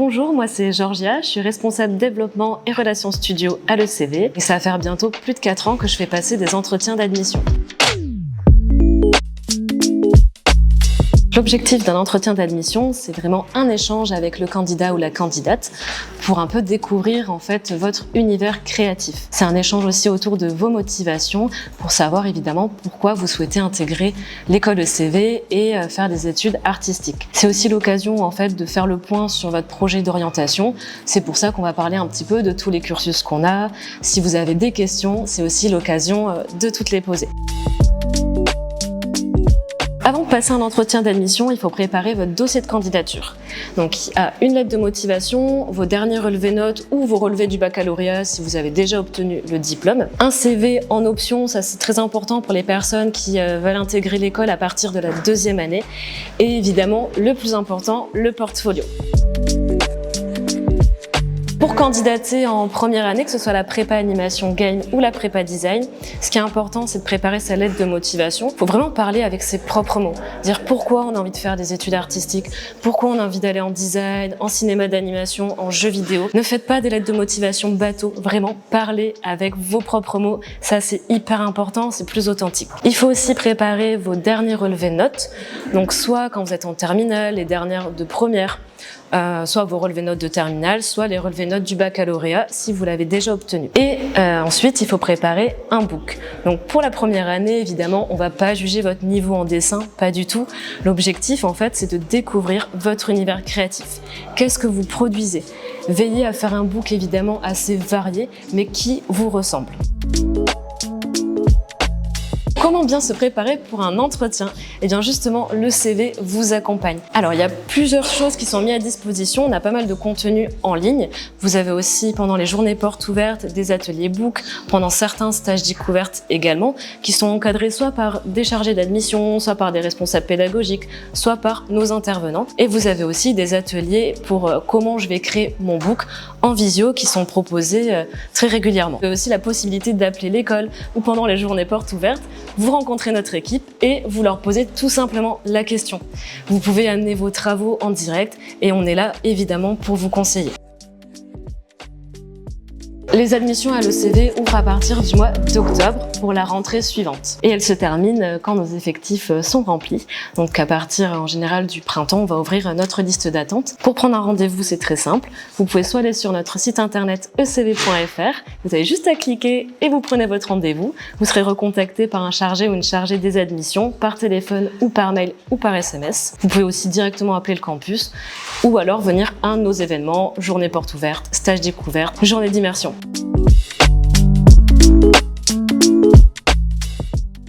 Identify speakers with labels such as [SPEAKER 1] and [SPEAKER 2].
[SPEAKER 1] Bonjour, moi c'est Georgia, je suis responsable développement et relations studio à l'ECV et ça va faire bientôt plus de 4 ans que je fais passer des entretiens d'admission. L'objectif d'un entretien d'admission, c'est vraiment un échange avec le candidat ou la candidate pour un peu découvrir en fait votre univers créatif. C'est un échange aussi autour de vos motivations pour savoir évidemment pourquoi vous souhaitez intégrer l'école ECV et faire des études artistiques. C'est aussi l'occasion en fait de faire le point sur votre projet d'orientation. C'est pour ça qu'on va parler un petit peu de tous les cursus qu'on a. Si vous avez des questions, c'est aussi l'occasion de toutes les poser. Avant de passer un entretien d'admission, il faut préparer votre dossier de candidature. Donc, il y a une lettre de motivation, vos derniers relevés notes ou vos relevés du baccalauréat si vous avez déjà obtenu le diplôme. Un CV en option, ça c'est très important pour les personnes qui veulent intégrer l'école à partir de la 2e année. Et évidemment, le plus important, le portfolio. Pour candidater en première année, que ce soit la prépa animation game ou la prépa design, ce qui est important, c'est de préparer sa lettre de motivation. Il faut vraiment parler avec ses propres mots. Dire pourquoi on a envie de faire des études artistiques, pourquoi on a envie d'aller en design, en cinéma d'animation, en jeux vidéo. Ne faites pas des lettres de motivation bateau. Vraiment, parlez avec vos propres mots. Ça, c'est hyper important, c'est plus authentique. Il faut aussi préparer vos derniers relevés notes. Donc, soit quand vous êtes en terminale, les dernières de première, soit vos relevés notes de terminale, soit les relevés notes du baccalauréat si vous l'avez déjà obtenu. Et ensuite, il faut préparer un book. Donc pour la première année, évidemment, on va pas juger votre niveau en dessin, pas du tout. L'objectif, en fait, c'est de découvrir votre univers créatif. Qu'est-ce que vous produisez? Veillez à faire un book évidemment assez varié, mais qui vous ressemble. Comment bien se préparer pour un entretien? Eh bien justement, le CV vous accompagne. Alors il y a plusieurs choses qui sont mises à disposition, on a pas mal de contenu en ligne. Vous avez aussi pendant les journées portes ouvertes des ateliers book, pendant certains stages découvertes également, qui sont encadrés soit par des chargés d'admission, soit par des responsables pédagogiques, soit par nos intervenants. Et vous avez aussi des ateliers pour comment je vais créer mon book en visio qui sont proposés très régulièrement. Vous avez aussi la possibilité d'appeler l'école ou pendant les journées portes ouvertes, vous rencontrez notre équipe et vous leur posez tout simplement la question. Vous pouvez amener vos travaux en direct et on est là évidemment pour vous conseiller. Les admissions à l'ECV ouvrent à partir du mois d'octobre pour la rentrée suivante. Et elles se terminent quand nos effectifs sont remplis. Donc à partir en général du printemps, on va ouvrir notre liste d'attente. Pour prendre un rendez-vous, c'est très simple. Vous pouvez soit aller sur notre site internet ecv.fr, vous avez juste à cliquer et vous prenez votre rendez-vous. Vous serez recontacté par un chargé ou une chargée des admissions, par téléphone ou par mail ou par SMS. Vous pouvez aussi directement appeler le campus ou alors venir à un de nos événements, journée porte ouverte, stage découverte, journée d'immersion.